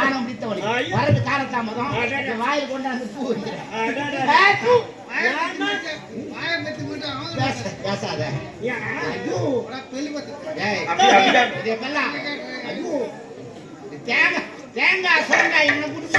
Annum பிடித்தவன் வரது காலத்தாமதம் வாயில் கொண்டாந்து பூ பேசாத தேங்காய் சொங்காய் என்ன குடுக்க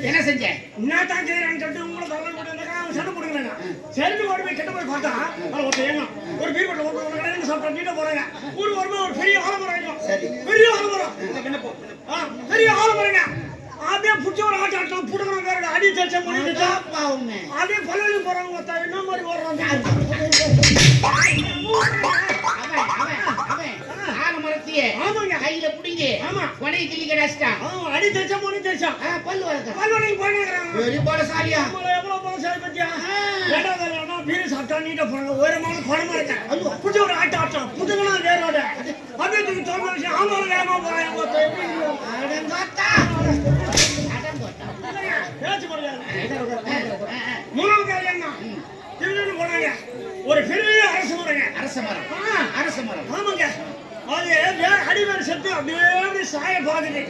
என்ன செஞ்சேன் நான் தான் செய்யறேன்னு உங்களை சண்டை போடுங்க சரி ஓடி போய் கெட்ட போய் பார்த்தா ஒரு பீர் பட்டம் சாப்பிட்டா நீட்ட போறாங்க ஊர் வரும்போது ஒரு பெரிய ஆலமரம் பெரிய ஆலமரம் பெரிய ஆலமரங்க அப்படியே புடிச்ச ஒரு ஆட்ட ஆட்டம் புடுங்கணும் வேற அடி தச்ச முடிஞ்சா அப்படியே பல்லவி போறாங்க என்ன மாதிரி ஓடுறாங்க கையில புடிங்க கொடையை கிள்ளி கடாச்சிட்டான் அடி தச்சா மணி தச்சான் பல்லு வளர்க்க பல்லு வளைக்கு போனாங்கறாங்க பெரிய பலசாலியா எவ்வளவு பலசாலி பத்தியா ஏடாதலனா பீர் சாப்பிட்டா நீட்ட போறாங்க ஓரமான பணமா இருக்க புடிச்ச ஒரு ஆட்ட ஆட்டம் புடுங்கனா வேறோட அப்படியே தூக்கி தோல்ல வச்சு ஆமால வேகமா போறாங்க அடங்கோத்தா பேச்சு போறாங்க மூணாவது காரியம் தான் திருநெல்வேலி போனாங்க ஒரு பெரிய அரச மரம் ஆமாங்க அது அடிமேல் செத்து அப்படியே சாய பாக்குது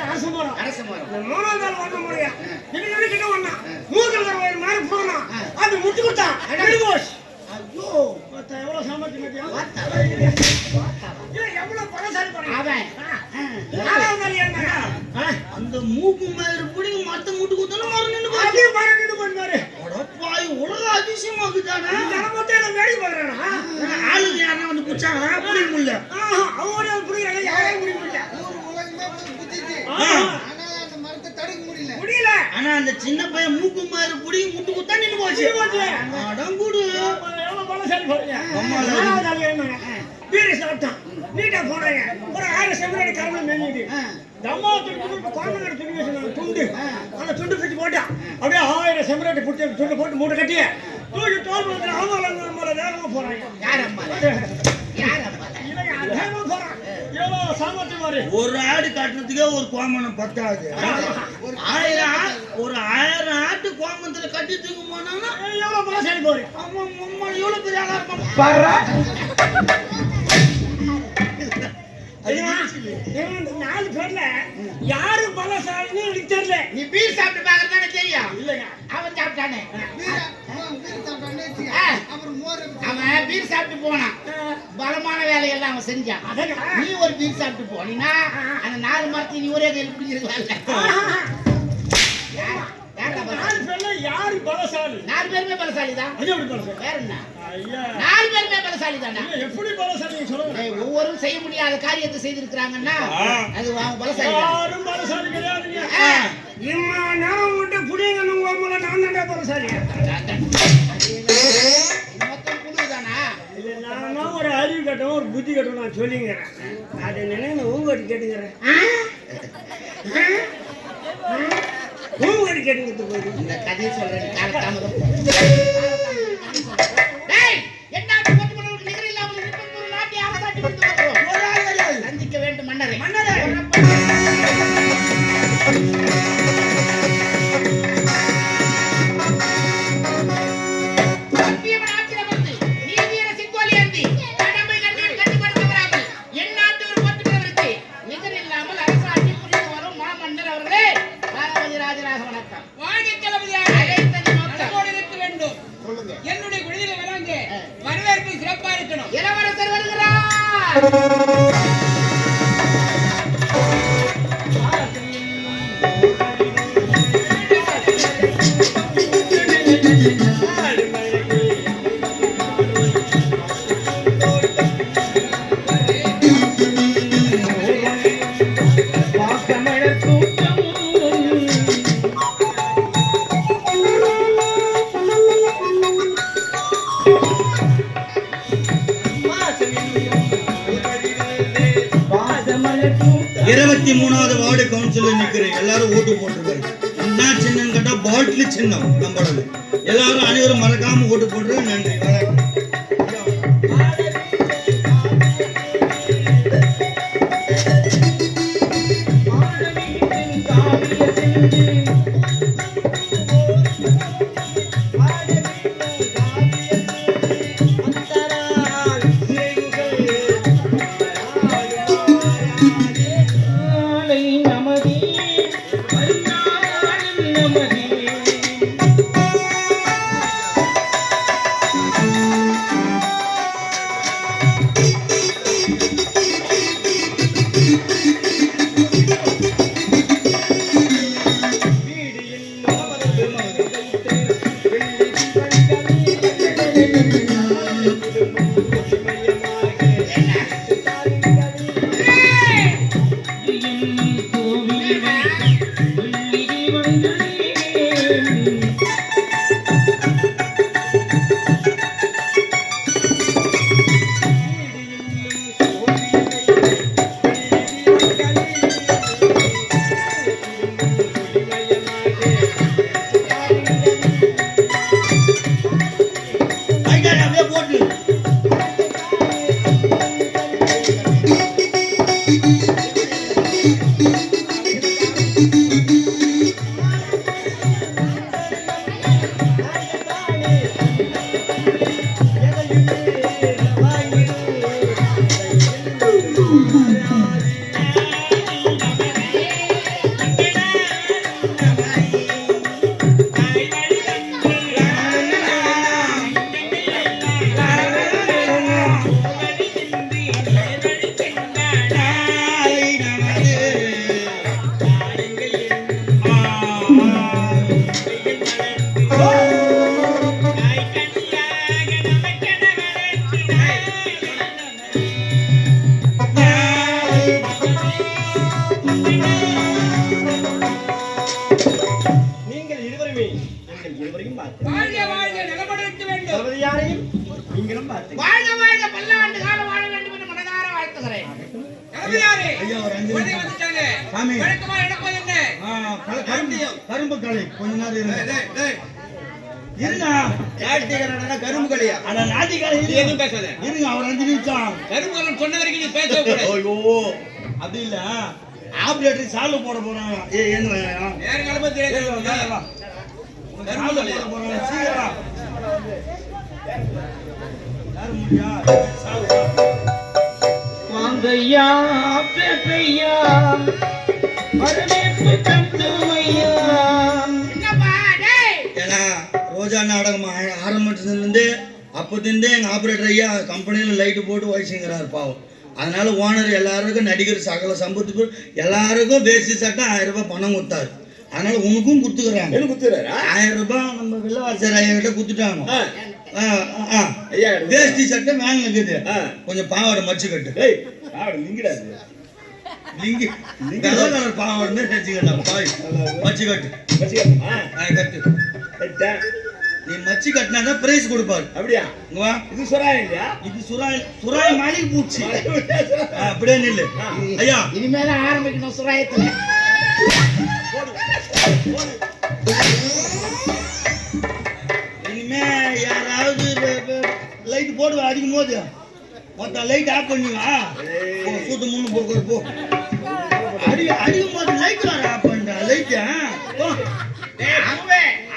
அரச மரம் மூணாவது நாள் வந்த முறையா இன்னைக்கு கிட்ட வந்தான் மூணு மாதிரி போனா அது முட்டு கொடுத்தான் ஐயோ எவ்வளவு சாமர்த்தியம் எவ்வளவு பலசாலி அந்த மூக்கு மயிறு பிடிங்க மத்த முட்டு கொடுத்தாலும் மரம் நின்று பண்ணாரு உலக அதிசயமாக்குதானே வேடி பாக்குறானா ஆளுங்க யாரா வந்து பிடிச்சாங்களா பிடிக்க முடியல அவங்களே பிடிக்கிறாங்க யாரையும் பிடிக்க முடியல ஆனா அந்த சின்ன பையன் மூக்கு மாதிரி பிடிங்கி முட்டு கொடுத்தா நின்று போச்சு அடங்குடு எவ்வளவு பலசாலி போறீங்க பீரை சாப்பிட்டான் நீட்டா போனாங்க ஒரு 1000 செம்பரடி கரம்பு மெல்லிது தம்மா கோமங்கட துணி வச்சு துண்டு அந்த துண்டு பிடிச்சு போட்டான் அப்படியே 1000 செம்பரடி பிடிச்சி துண்டு போட்டு மூட்டை கட்டி தூக்கி தோல் வந்து அவங்கள வேகமா போறாங்க ஒரு ஆடு காட்டுறதுக்கே ஒரு கோமணம் பத்தாது ஒரு 1000 ஆட்டு கோமணத்துல கட்டி தூக்கி போனாங்கன்னா எவ்வளவு பலசாலி போறேன் எவ்வளவு பெரிய ஆளா இருப்பான் 4 பேர்ல யாரு பலசாலின்னு எனக்கு தெரியல நீ பீர் சாப்பிட்டு பாக்குறதானே தெரியும் இல்லங்க அவன் சாப்பிட்டானே அவன் பீர் சாப்பிட்டு போனான் பலமான வேலையெல்லாம் அவன் செஞ்சான் நீ ஒரு பீர் சாப்பிட்டு போனீங்கன்னா அந்த 4 மரத்தை நீ ஒரே கையில் பிடிச்சிருக்கலாம்ல யாரு பலசாலி 4 பேருமே பலசாலி தான் வேற என்ன 4 பேருமே பலசாலி தானே எப்படி பலசாலி சொல்லுங்க ஒவ்வொருவரும் செய்ய முடியாத காரியத்தை செய்திருக்காங்கன்னா அது பலசாலி யாரும் பலசாலி கிடையாதுங்க இம்மா நான் விட்டு புடிங்கன்னு உங்கள நான் தான் பலசாலி மொத்தம் புடிதானா இல்ல நான் ஒரு அறிவு கட்டணும் ஒரு புத்தி கட்டணும் நான் சொல்லிங்கறேன் அது நினைவு ஊங்கடி கேட்டுங்கறேன் ஊங்கடி கேட்டுங்க போய் இந்த கதை சொல்றேன் காலதாமதம் சந்திக்க வேண்டும் மன்னரை என்னுடைய விடுதலை வழங்க வரவேற்பு சிறப்பா இருக்கணும் இளவரசர் வருகிறார் வார்டு கவுன்சிலர் நிக்கிறேன் எல்லாரும் ஓட்டு போட்டுருக்காரு என்ன சின்னம் கேட்டா பாட்டில் சின்னம் நம்மளோட எல்லாரும் அனைவரும் மறக்காம ஓட்டு போட்டு நன்றி. கரும்பு களை கொஞ்ச நேரம் கரும்பு கலையா நாட்டி கலை எதுவும் பேசாத இருங்க அவர் 5 நிமிஷம் கரும்பு கலை சொன்ன வரைக்கும் நீ பேச ஐயோ அப்படி இல்ல ஆப்ரேட்டர் சால்வ் போட போறாங்க வேற கிளம்ப தெரியாது சால்வ் போட போறாங்க சீக்கிரம் யார் முடியா வாங்கய்யா பேப்பையா வரவேற்பு தந்துமையா என்னப்பா டேய் ஏனா ரோஜா நாடகம் ஆரம்பிச்சதுலேருந்து அப்போதிருந்தே எங்கள் ஆப்ரேட்டர் ஐயா கம்பெனியில் லைட்டு போட்டு வயசுங்கிறார் பாவம். அதனால ஓனர் எல்லாருக்கும் நடிகர் சகல சம்பத்துக்கு எல்லாருக்கும் வேஷ்டி சட்டம் 1000 ரூபாய் பணம் கொடுத்தாரு. அதனால உனக்கும் கொடுத்துக்கிறாங்க. என்ன கொடுத்துறாரு? 1000 ரூபாய் நம்ம வில்லவாசர் ஐயா கிட்ட கொடுத்துட்டாங்க. வேஷ்டி சட்டை மேல இருக்குது, கொஞ்சம் பாவாடை மச்சு கட்டு. லிங்கி கலர் பாவாடை மச்சு கட்டு கட்டு. நீ மச்சி கட்டினா பிரைஸ் கொடுப்பாரு. அப்படியா? இது சுராய் இல்லையா? இது சுராய் மாளிகை பூச்சி. அப்படியே நில்லு ஐயா. இனிமேல ஆரம்பிக்கணும் சுராயத்துல. இனிமே யாராவது லைட் போடுவா அடிக்கும் போது மொத்த லைட் ஆஃப் பண்ணுவா. சூத்து முன்னு போக்குற போ. அடிக்கும் போது லைட் வர ஆஃப் பண்ண லைட்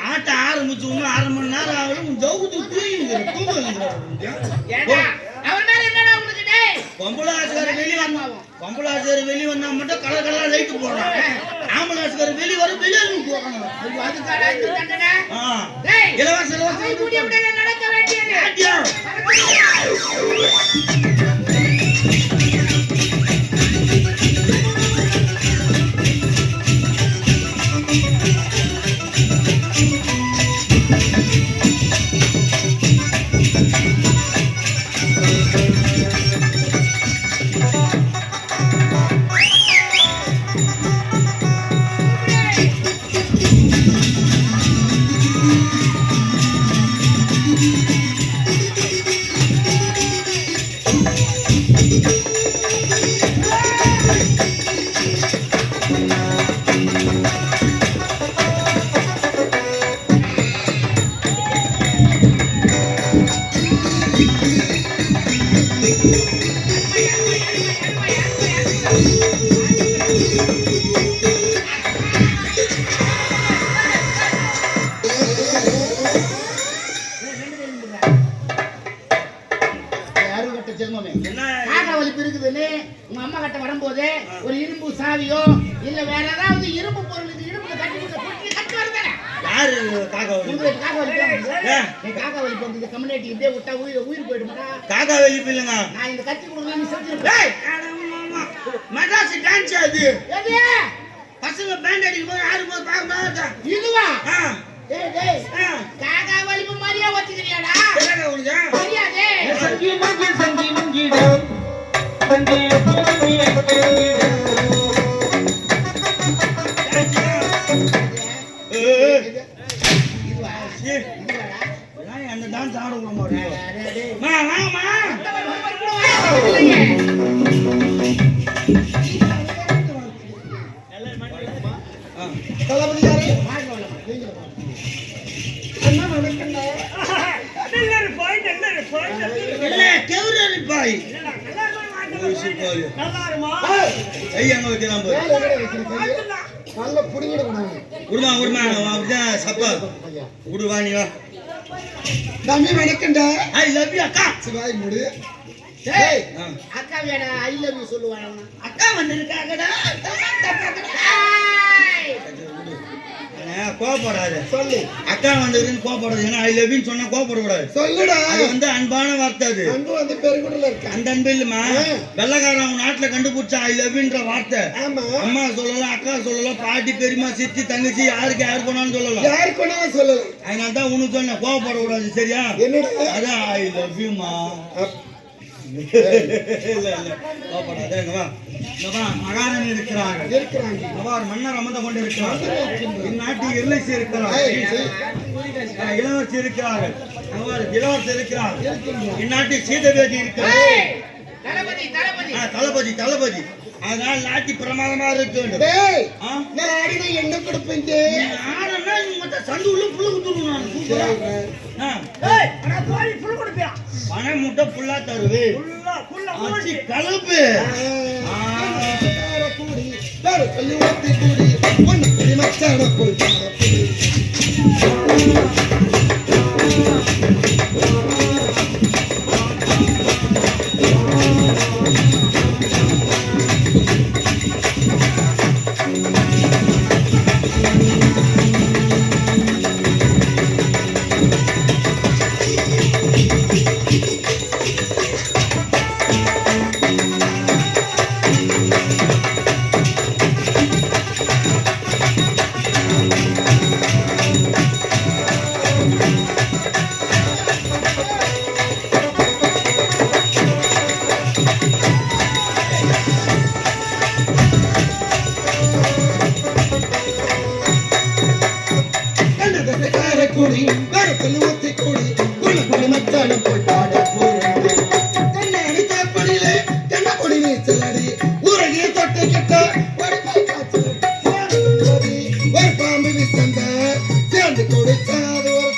ஆட்ட ஆரம்பிச்சு இன்னும் 1/2 மணி நேரம் ஆகும். ஜவுத்து தூங்குற பொம்பளாசுகார வெளியே வந்தா மட்டும் கலர் கலர் லைட்டு போடுறான். ஆம்பளாசுகார வெளியே வர வெளியே போடுறாங்க. இலவச அறுபட்ட ஜென்மமே என்ன காக்கா வலிப்பு இருக்குதுன்னு உங்க அம்மா கிட்ட வரும்போது ஒரு இரும்பு சாவியோ இல்ல வேற ஏதாவது இரும்பு பொருள் இது இரும்புல கட்டி கொடுத்து கட்டி வருதானே யாரு காக்கா வலி? உங்களுக்கு காக்கா வலிப்பு ஏ, காக்கா வலிப்பு வந்து இந்த கம்யூனிட்டி இப்படியே விட்டா உயிர் போயிடுமா காக்கா வெளிப்பு இல்லைங்க. நான் இந்த கத்தி கொடுக்கலாம் நீ செஞ்சிருப்பேன் ஏய், மெட்ராஸ் டான்ஸ் அது எது பசங்க பேண்ட் அடிக்கும் போது ஆடும் போது பார்க்க இதுவா ஆ டேய் டேய் காக்கா வலிப்பு மாதிரியே வச்சுக்கிறியாடா என்னங்க உனக்கு? தெரியாதே சங்கி மங்கி சங்கி மங்கிடம் சங்கி இதுவா ஏய், இதுவாடா ஏன் அந்த டான்ஸ் ஆட விட மாட்டேன்? டேய் டேய் வாங்கம்மா. ஆ. நல்ல பாய் நல்ல பாய் இல்ல, கெவுரரி பாய். ஊசி பாய். நல்லா இருமா கை அங்க வைக்கலாம் பாரு. விடுமா, விடுமா, அவன் அப்படிதான் சப்பா. விடு, வா, நீ வா. தம்பி வணக்கம்டா I love you, அக்கா. சிவாய் முடி டேய் ஆ. அக்கா வேடா ஐ லவ் யூ சொல்லுவாங்க அக்கா வந்திருக்காங்கடா. கோவப்படாது. சொல்லு அக்கா வந்ததுன்னு கோவப்படாது. ஏன்னா ஐ லவ் யூ சொன்னா கோவப்படக்கூடாது. சொல்லுடா அது வந்து அன்பான வார்த்தை. அது அன்பு வந்து பெருங்குடல இருக்க அந்த அன்பு இல்லம்மா. வெள்ளக்காரன் அவன் நாட்டுல கண்டுபிடிச்ச ஐ லவ் யூன்ற வார்த்தை. ஆமா அம்மா சொல்லலாம், அக்கா சொல்லலாம், பாட்டி, பெரியம்மா, சித்தி, தங்கச்சி, யாருக்கு போனாலும் சொல்லலாம். யாருக்கு வேணாலும் சொல்லலாம் அதனால தான் உனக்கு சொன்னேன், கோவப்படக்கூடாது. சரியா? என்னடா அதான் ஐ லவ் யூமா. இல்ல இல்ல கோவப்படாத. இங்க வா, இங்க வா. மகாராணி இருக்கிறார்கள். இருக்கிறாங்க இங்க வா, மன்னர் அமர்ந்து கொண்டு இருக்கிறார்கள். இந்நாட்டில் இளவரசி இருக்கிறார்கள். இளவரசி இருக்கிறார்கள். இங்க வா, இளவரசி இருக்கிறார்கள். இந்நாட்டில் சீதவேதி இருக்கிறார்கள். தளபதி தளபதி தளபதி தளபதி. அதனால நாட்டி பிரமாதமா இருக்க வேண்டும். டேய் ஆ? நான் ஆடினா என்ன கொடுப்பீங்க ஆனா நீ மத்த சந்து உள்ள புல்லு குத்துணும். நான் சூப்பரா. ஆ, ஏய் அட பாய் ஃபுல் கொடுப்பியா பனை முட்டை புல்லா தருவே. ஃபுல்லா ஆச்சி கலப்பு. கூடி வேற சொல்லி ஊத்தி கூடி ஒண்ணு கூடி மச்சான போய் கூடி வேற சொல்லி ஊத்தி கூடி ஒண்ணு கூடி மச்சான போய் பாட போறது கண்ணாடி சாப்படியிலே கண்ண பொடி நீச்சலடி ஊரகிய தொட்டு கிட்ட ஒரு போய் காய்ச்சல் ஒரு பாம்பு விசந்த சேர்ந்து குடிச்சாது ஒரு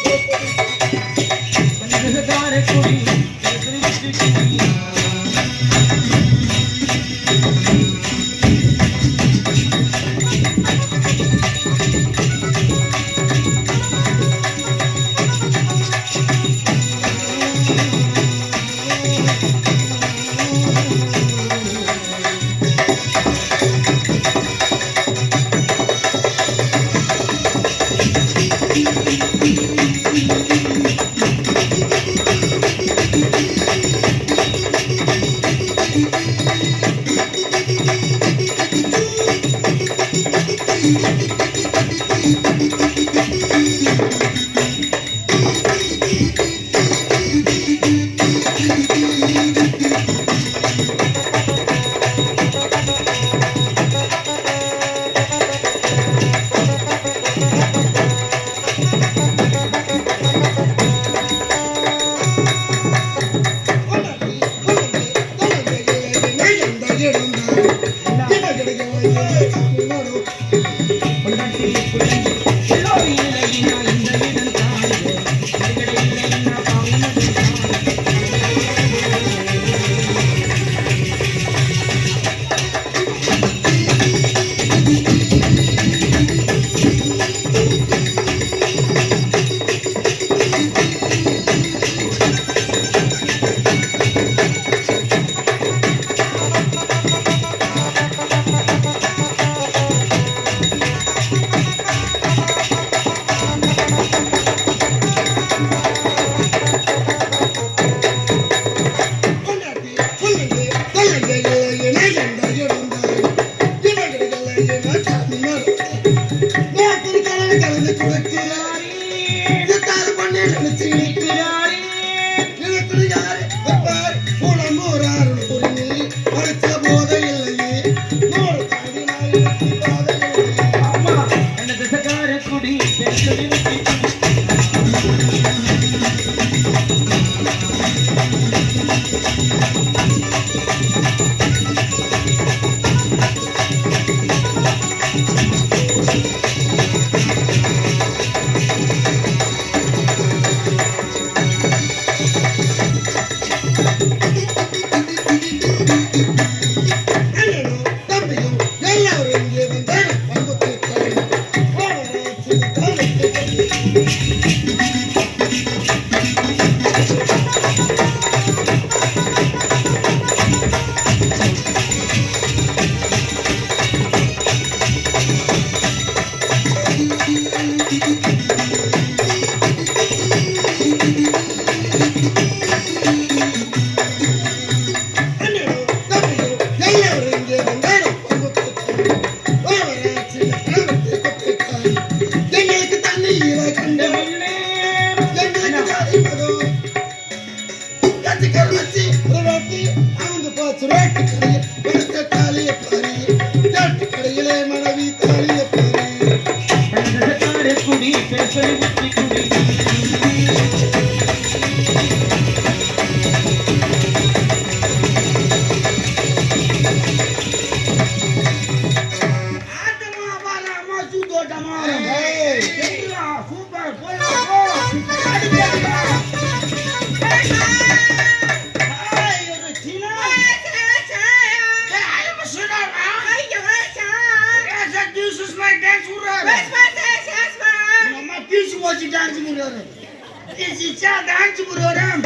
This is a dance program.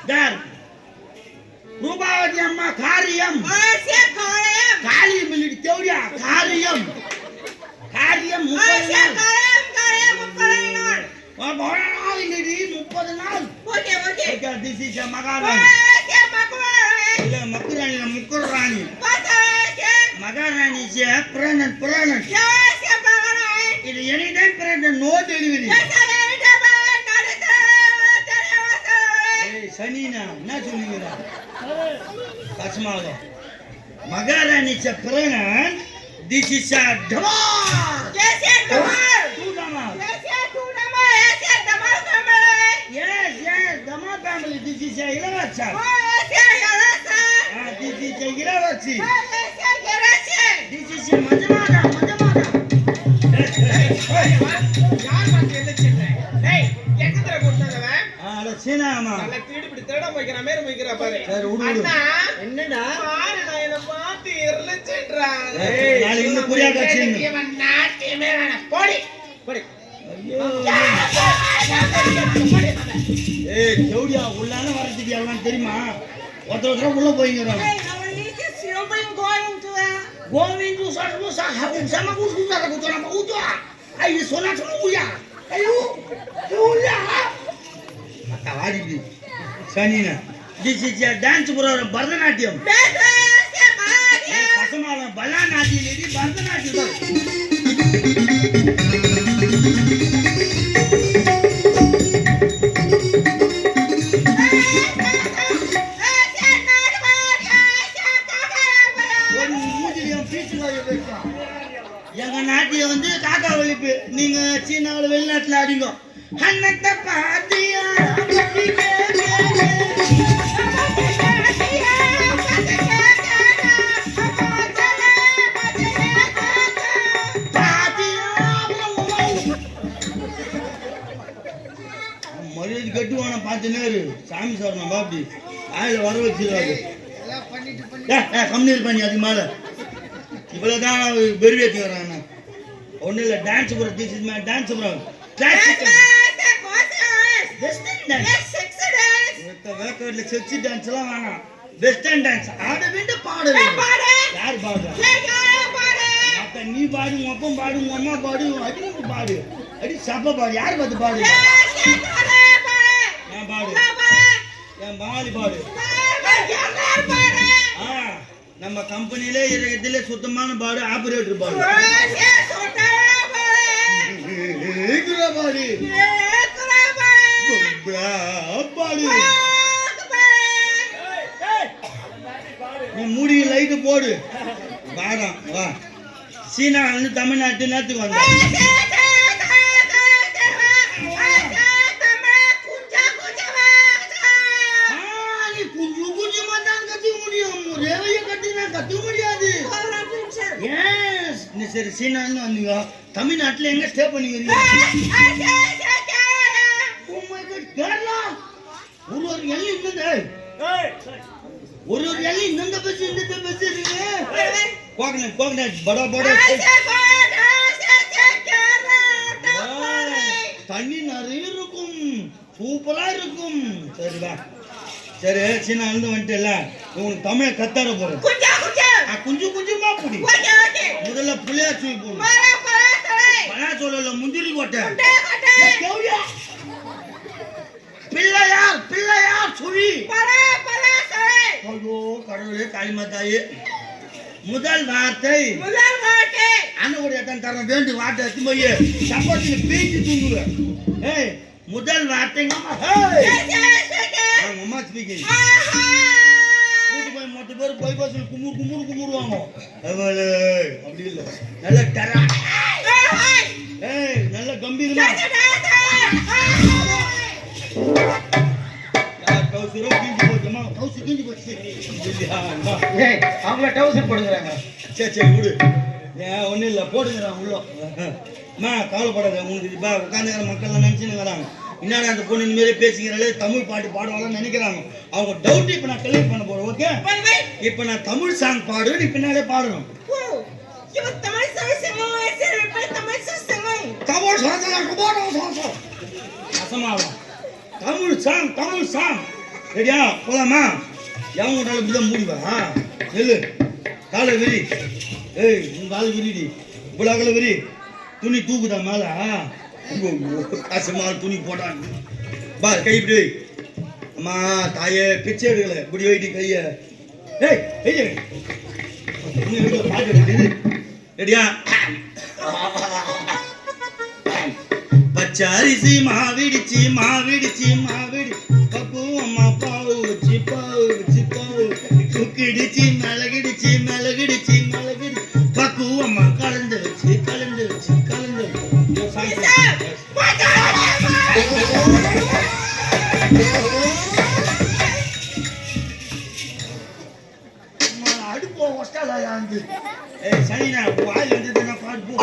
There. Rupavathi அம்மா காரியம் காரியம் இல்லடி தேவடியா காரியம் காரியம் 30 நாள் இல்லடி 30 நாள் ஓகே திஸ் இஸ் மகாராணி இல்ல முக்குராணி மகாராணி பிராணன் இது எனி டைம் பிராணன் நோ டெலிவரி சனினா என்ன சொல்லுவீங்க கஷ்டமாக மகாராணி பிராணன் this is a damar two damar yes damar family this is a ilavachcha this is a ilavachi this is a majamada யார் வந்து என்ன சொல்ற டேய் எங்கதர போட்டானவ அட சீனாமா நல்ல தீடி பிடி தேட வைக்கிற மாதிரி வைக்கிற பாரு சரி விடு அண்ணா என்னடா பாரு நான் என்ன பாத்து இருளச்சிட்றா நாளை இன்னும் புரியா கட்சிங்க இவன் நாட்டியமே வேணாம் போடி ஐயோ ஏய் தேவடியா உள்ளான வரதுக்கு எல்லாம் தெரியுமா ஒருத்தர் உள்ள போயிங்கறாங்க going to Sargusa habun sama kususa ko to na pauto ay sona tumuya ayo tuya atawadi bi sanina this is a dance program bharatanatyam kasamala balanati ledi bharatanatyam எங்க நாட்டில வந்து காக்கா ஒழிப்பு நீங்க சீனாவுல வெளிநாட்டுல ஆடிங்க அன்னத்த பாத்தியா மரியாதை கட்டுவான பார்த்துனேரு சாமி சார் நம்ம அப்படி ஆயில வர வச்சிருவாரு கம்மியர் பண்ணி அது மேல இவ்வளவுதான் பெருவேத்தி வராங்க ஒன்றும் இல்லை dance bro this is my dance bro classical western dance வேக்கர்ல செக்ஸி டான்ஸ் எல்லாம் வேணாம் வெஸ்டர்ன் டான்ஸ் ஆட வேண்டும் பாட வேண்டும் யார் பாடுறா அப்ப நீ பாடு உங்க அப்பா பாடு உங்க அம்மா பாடு அடி நீ பாடு அடி சப்ப பாடு யார் பார்த்து பாடு நான் பாடு என் பாடி பாடு நம்ம கம்பெனில இருக்கிறதுல சுத்தமான பாடு ஆபரேட்டர் பாடு பாடு பாடு நீ மூடி லைட்டு போடு பாடம் வா சீனா வந்து தமிழ்நாட்டு நேரத்துக்கு வந்தா சரி சீனான்னு வந்தீங்க தமிழ்நாட்டுல எங்க ஸ்டே பண்ணிக்கிறீங்க கேரளா ஒரு எல்லி இந்த ஒரு எல்லி இந்த பஸ் இந்த பஸ் இருக்கு கோகனட் படா படா தண்ணி நிறைய இருக்கும் சூப்பரா இருக்கும் சரிடா சரி சீனா வந்து வந்துட்டல உனக்கு தமிழ் கத்தாட போறேன் குஞ்சு குஞ்சுமா புடி முதல்ல புளியா தூக்கி போடு பலா சொல்லல முந்திரி கொட்டை பிள்ளையார் சுழி ஐயோ கடவுளே காளிமாதாயே முதல் வார்த்தை அண்ணன் எத்தனை தரம் வேண்டு வார்த்தை எடுத்து போய் சப்பாத்தில பேஞ்சு தூங்குவேன் ஏய் முதல் வார்த்தை அம்மா ஸ்பீக்கிங் மொத்த பேர் போய் பஸ்ல குமுறுவாங்க அப்படி இல்ல நல்ல டரா ஏய் நல்ல கம்பீரமா டவுசரோ கிஞ்சி போச்சுமா டவுசர் கிஞ்சி போச்சு ஏய் அவங்க டவுசர் போடுங்கறாங்க சரி விடு ஏன் ஒண்ணும் இல்ல போடுங்கறாங்க உள்ள அம்மா கவலைப்படாத உங்களுக்கு பா உட்கார்ந்துக்கிற மக்கள்லாம் நினைச்சுன்னு என்னடா அந்த பொண்ணு இந்த மாதிரி பேசிக்கிறாளே தமிழ் பாட்டு பாடுவாங்கன்னு நினைக்கிறாங்க அவங்க டவுட் இப்போ நான் கிளியர் பண்ண போறேன் ஓகே இப்போ நான் தமிழ் சாங் பாடுவேன் நீ பின்னாலே பாடணும் தமிழ் சாங் அசமாவா தமிழ் சாங் ரெடியா போலாமா? எவன் விட்டாலும் இப்படிதான் மூடிவா நெல்லு காலை விரி. ஏய் உன் காலை விரிடி இவ்வளோ காலை விரி. துணி தூக்குதா மேல காசுமால் துணி போட்டான் பா கை இப்படி வை. அம்மா தாயே பிச்சை எடுக்கல இப்படி வைட்டி கைய. ஏய் கைய ரெடியா? பச்சரிசி மாவிடிச்சு பக்குவம்மா பாவு வச்சு பாவு குக்கிடிச்சு மிளகிடிச்சு பக்குவம்மா கலந்து வச்சு அடுப்போ ஒஸ்டாலா யாந்து. ஏய் சனினா வாய் வந்து நான் பாட்டு போ.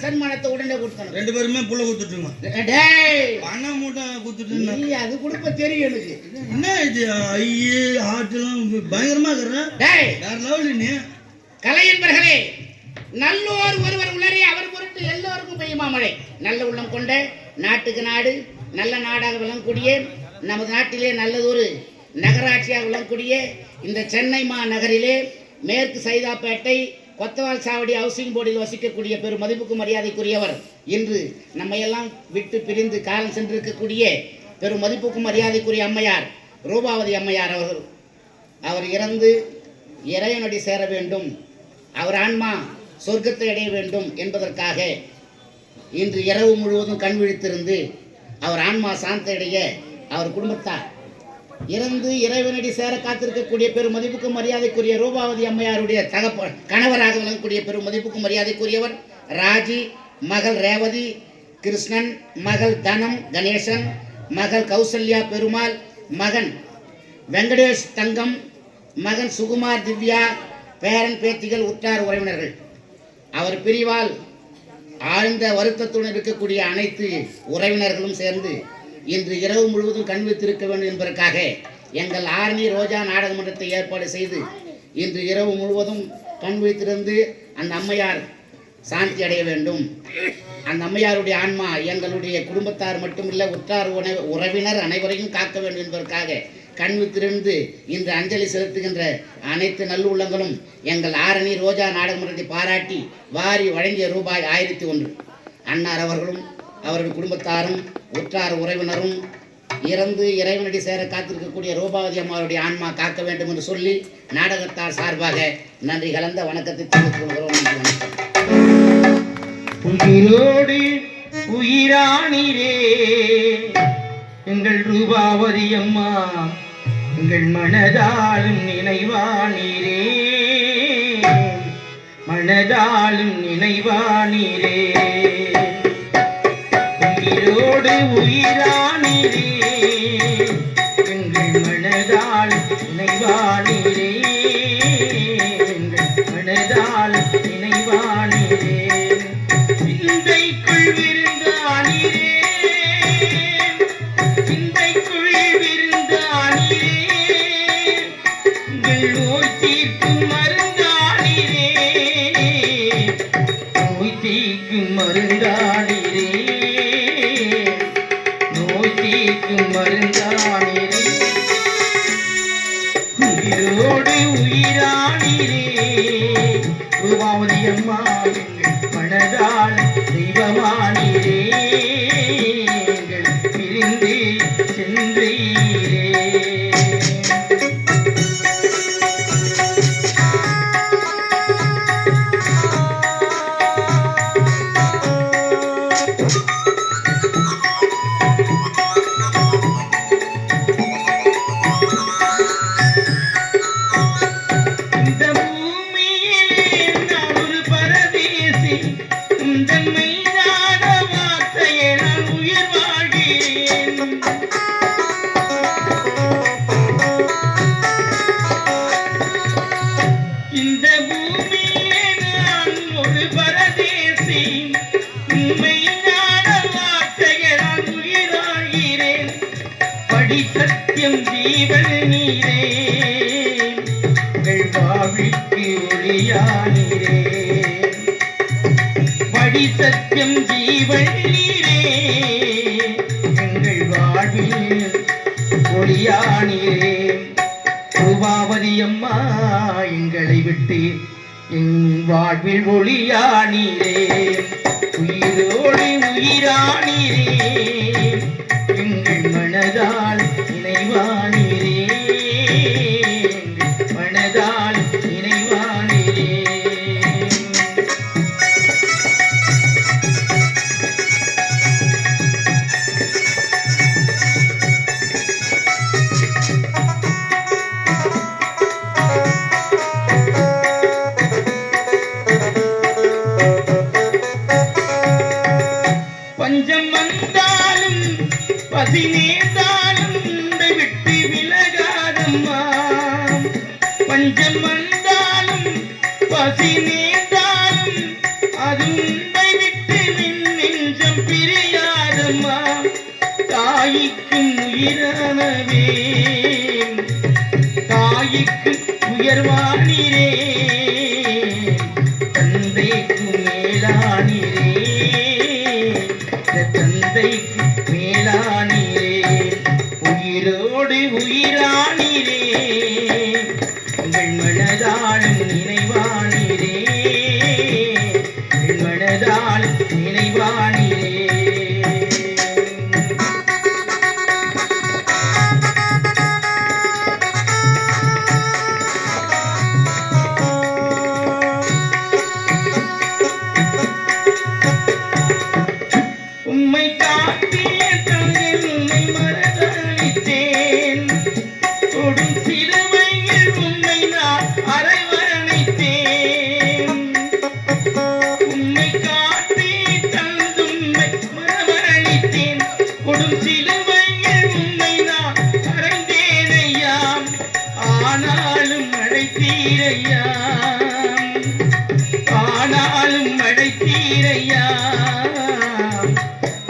சன்மானத்தை உடனே கொடுக்கணும். ரெண்டு பேருமே புள்ள கொடுத்துட்டுங்க. டேய் பணம் மூட்டை கொடுத்துட்டு நீ அது கொடுப்ப தெரியும் எனக்கு. என்ன இது ஐயே ஹார்ட்லாம் பயங்கரமா இருக்கற. டேய் வேற லெவல் நீ. கலை என்பர்களே, நல்லோர் ஒருவர் உள்ளரே அவர் பொருட்டு எல்லோருக்கும் பெய்யுமா மழை. நல்ல உள்ளம் கொண்ட நாட்டுக்கு நாடு நல்ல நாடாக விளங்கக்கூடிய நமது நாட்டிலே நல்லதொரு நகராட்சியாக விளங்கக்கூடிய இந்த சென்னை மாநகரிலே மேற்கு சைதாப்பேட்டை கொத்தவால் சாவடி ஹவுசிங் போர்டில் வசிக்கக்கூடிய பெரும் மதிப்புக்கு மரியாதைக்குரியவர் இன்று நம்மையெல்லாம் விட்டு பிரிந்து காலம் சென்றிருக்கக்கூடிய பெரும் மதிப்புக்கும் மரியாதைக்குரிய அம்மையார் ரூபாவதி அம்மையார் அவர்கள். அவர் இறந்து இறைவனடி சேர வேண்டும், அவர் ஆன்மா சொர்க்கத்தை அடைய வேண்டும் என்பதற்காக இன்று இரவு முழுவதும் கண் விழித்திருந்து அவர் ஆன்மா சாந்தடைய அவர் குடும்பத்தார் இறந்து இறைவனடி சேர காத்திருக்கக்கூடிய பெரும் மதிப்புக்கும் மரியாதைக்குரிய ரூபாவதி அம்மையாருடைய கணவராக விளங்கக்கூடிய பெரும் மதிப்புக்கும் மரியாதைக்குரியவர் ராஜி, மகள் ரேவதி கிருஷ்ணன், மகள் தனம் கணேசன், மகள் கௌசல்யா பெருமாள், மகன் வெங்கடேஷ் தங்கம், மகன் சுகுமார் திவ்யா, பேரன் பேத்திகள், உற்றார் உறவினர்கள். அவர் பிரிவால் ஆழ்ந்த வருத்தத்துடன் இருக்கக்கூடிய அனைத்து உறவினர்களும் சேர்ந்து இன்று இரவு முழுவதும் கண் வைத்திருக்க வேண்டும் என்பதற்காக எங்கள் ஆரணி ரோஜா நாடக மன்றத்தை ஏற்பாடு செய்து இன்று இரவு முழுவதும் கண் வைத்திருந்து அந்த அம்மையார் சாந்தி அடைய வேண்டும், அந்த அம்மையாருடைய ஆன்மா எங்களுடைய குடும்பத்தார் மட்டுமில்லை உற்றார் உறவினர் அனைவரையும் காக்க வேண்டும் என்பதற்காக கண் வைத்திருந்து இன்று அஞ்சலி செலுத்துகின்ற அனைத்து நல்லுள்ளங்களும் எங்கள் ஆரணி ரோஜா நாடக மன்றத்தை பாராட்டி வாரி வழங்கிய ரூபாய் 1001. அன்னார் அவர்களும் அவருடைய குடும்பத்தாரும் உற்றார் உறவினரும் இறந்து இறைவனடி சேர காத்திருக்கக்கூடிய ரூபாவதி அம்மாவுடைய ஆன்மா காக்க வேண்டும் என்று சொல்லி நாடகத்தார் சார்பாக நன்றி கலந்த வணக்கத்தை தெரிவித்துக் கொள்கிறோம். உயிரோடு உயிரானிரே எங்கள் ரூபாவதி அம்மா, எங்கள் மனதாலும் நினைவானீரே, மனதாலும் நினைவானீரே. உயிரோடு உயிரானீரே எங்கள் மனதால் நினைவானீரே, எங்கள் மனதால் நினைவானீரே. சிந்தைக்குள் விருந்தானீரே, சிந்தைக்குள் விருந்தானீரே, எங்கள் நோய் தீர்க்கும் மருந்தானீரே, நோய் தீர்க்கும் மருந்தானீரே, நோய் தீர்க்கும் மருந்தானீரே. உயிரோடு உயிரானீரே ரூபாவதி அம்மா, எங்கள் மனதால் தெய்வமானீரே, எங்கள் பிரிந்து சென்றீரே. இந்த பூமியிலே நான் ஒரு பரதேசி, உந்தன் மெய்ஞான வார்த்தையை நான் உயிர் வாழ்கிறேன். இந்த பூமியிலே நான் ஒரு பரதேசி, மெய்ஞான வார்த்தையை நான் உயிர் வாழ்கிறேன். படி சத்தியம் ஜீவன் நீரே, எங்கள் வாழ்விற்கு ஒளியானீரே. படி சத்தியம் ஜீவன் நீரே, எங்கள் வாழ்வில் ஒளியானீரே. ரூபாவதி அம்மா, எங்களை விட்டு என் வாழ்வில் ஒளியானீரே. உயிரோடு உயிரானீரே, எங்கள் மனதால் நினைவானீரே, எங்கள் மனதால் நினைவானீரே. பஞ்சம் வந்தாலும் பசி நேர்ந்தாலும் உன்னை விட்டு விலகாதம்மா. பஞ்சம் வந்தாலும் பசி நேர்ந்தாலும் அது உன்னை விட்டு நின் நெஞ்சம் பிரியாதம்மா. தாய்க்கும் உயிரானவே, தாய்க்கும் உயர்வானீரே, தந்தைக்கும் மேலானீரே, தந்தைக்கு மேலானீரே. உயிரோடு உயிரானீரே, உங்கள் மனதாலும் நினைவானீரே, உங்கள் மனதால் நினைவானீரே. கொடும் சிலுவையில் உன்னை நான் அடைந்தேனையா, ஆனாலும் அழைத்தீரையா, ஆனாலும் அழைத்தீரையா,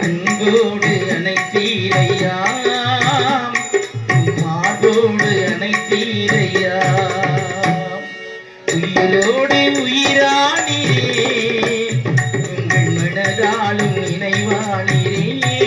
அன்போடு அணைத்தீரையா, மாதோடு அணைத்தீரையா, உயிரோடு உயிரானீரே, உங்கள் மனதாலும் நினைவானீரே.